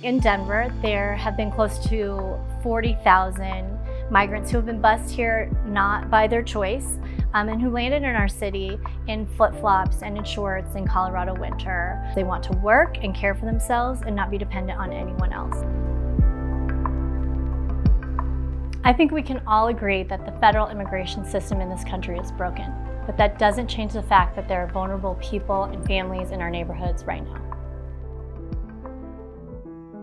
In Denver, there have been close to 40,000 migrants who have been bused here not by their choice, and who landed in our city in flip-flops and in shorts in Colorado winter. They want to work and care for themselves and not be dependent on anyone else. I think we can all agree that the federal immigration system in this country is broken, but that doesn't change the fact that there are vulnerable people and families in our neighborhoods right now.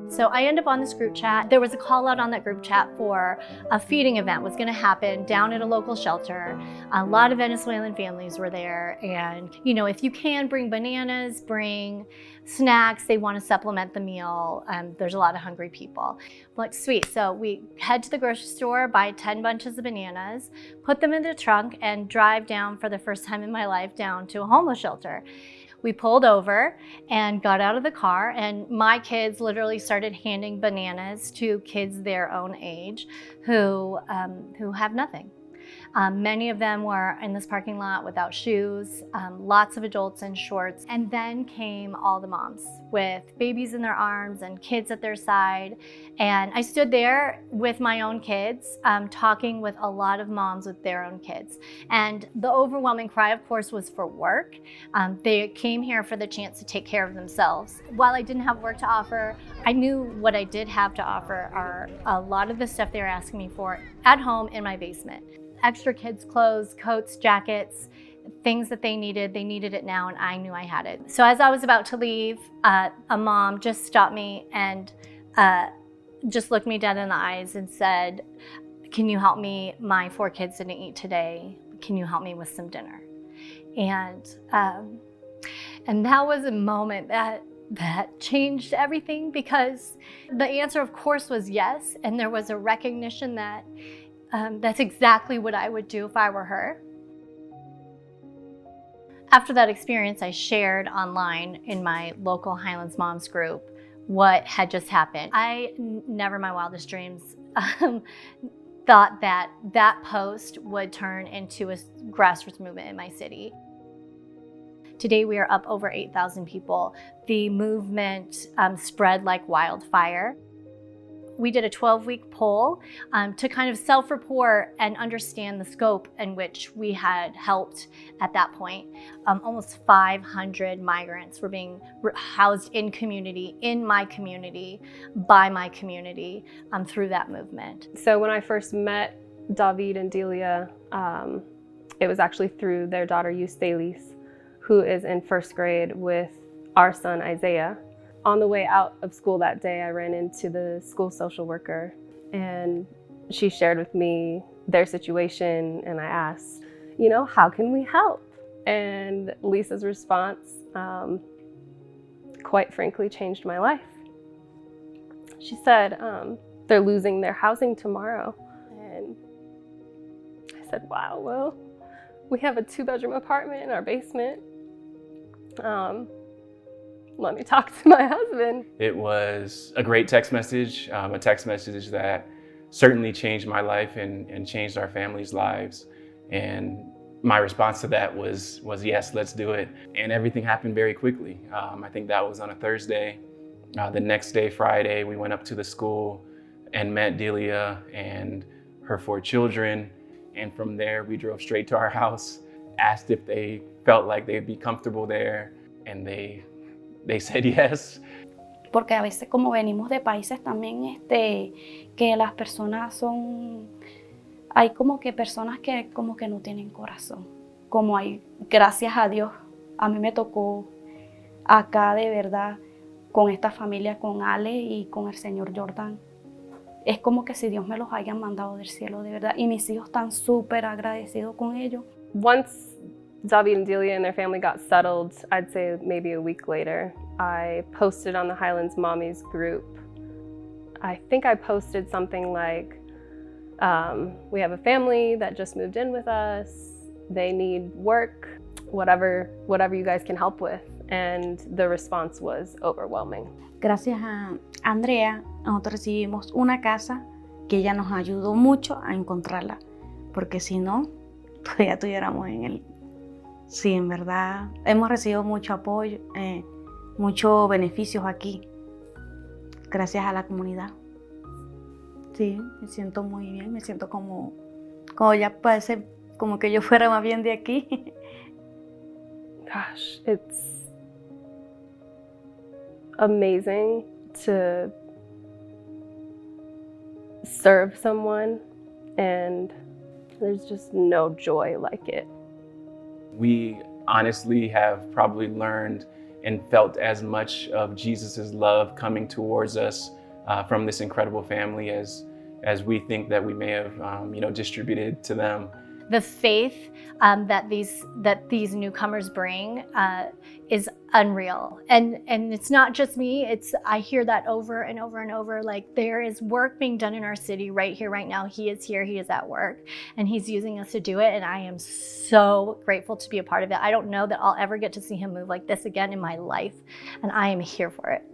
So I end up on this group chat. There was a call out on that group chat for a feeding event was gonna happen down at a local shelter. A lot of Venezuelan families were there. And you know, if you can bring bananas, bring snacks, they wanna supplement the meal. There's a lot of hungry people. I'm like, sweet, so we head to the grocery store, buy 10 bunches of bananas, put them in the trunk and drive down for the first time in my life down to a homeless shelter. We pulled over and got out of the car, and my kids literally started handing bananas to kids their own age who have nothing. Many of them were in this parking lot without shoes, lots of adults in shorts. And then came all the moms with babies in their arms and kids at their side. And I stood there with my own kids, talking with a lot of moms with their own kids. And the overwhelming cry, of course, was for work. They came here for the chance to take care of themselves. While I didn't have work to offer, I knew what I did have to offer are a lot of the stuff they were asking me for at home in my basement. Extra kids' clothes, coats, jackets, things that they needed it now, and I knew I had it. So as I was about to leave, a mom just stopped me and just looked me dead in the eyes and said, "Can you help me? My 4 kids didn't eat today. Can you help me with some dinner?" And that was a moment that changed everything, because the answer, of course, was yes, and there was a recognition that that's exactly what I would do if I were her. After that experience, I shared online in my local Highlands Moms group what had just happened. I never in my wildest dreams thought that that post would turn into a grassroots movement in my city. Today we are up over 8,000 people. The movement spread like wildfire. We did a 12-week poll to kind of self-report and understand the scope in which we had helped at that point. Almost 500 migrants were being housed in my community, by my community, through that movement. So when I first met David and Delia, it was actually through their daughter Eustalis, who is in 1st grade with our son Isaiah. On the way out of school that day, I ran into the school social worker, and she shared with me their situation, and I asked, you know, how can we help? And Lisa's response, quite frankly, changed my life. She said, they're losing their housing tomorrow. And I said, wow, well, we have a 2-bedroom apartment in our basement. Let me talk to my husband. It was a great text message, a text message that certainly changed my life and changed our family's lives. And my response to that was yes, let's do it. And everything happened very quickly. I think that was on a Thursday. The next day, Friday, we went up to the school and met Delia and her 4 children. And from there, we drove straight to our house, asked if they felt like they'd be comfortable there, and they said yes. Porque a veces como venimos de países también que las personas son, hay como que personas que como que no tienen corazón. Como hay, gracias a Dios, a mí me tocó acá de verdad con esta familia, con Ale y con el señor Jordan. Es como que si Dios me los haya mandado del cielo de verdad, y mis hijos están súper agradecidos con ellos. Once David and Delia and their family got settled, I'd say maybe a week later, I posted on the Highlands Mommies group. I think I posted something like, we have a family that just moved in with us. They need work, whatever you guys can help with. And the response was overwhelming. Gracias a Andrea, nosotros recibimos una casa que ella nos ayudó mucho a encontrarla, porque si no, todavía estuviéramos en el... Sí, en verdad, hemos recibido mucho apoyo, muchos beneficios aquí. gracias a la comunidad. Sí, me siento muy bien, me siento como ya parece como que yo fuera más bien de aquí. Gosh, it's amazing to serve someone, and there's just no joy like it. We honestly have probably learned and felt as much of Jesus's love coming towards us from this incredible family as we think that we may have distributed to them. The faith that these newcomers bring is unreal, and it's not just me. I hear that over and over and over. Like, there is work being done in our city right here, right now. He is here. He is at work, and he's using us to do it. And I am so grateful to be a part of it. I don't know that I'll ever get to see him move like this again in my life, and I am here for it.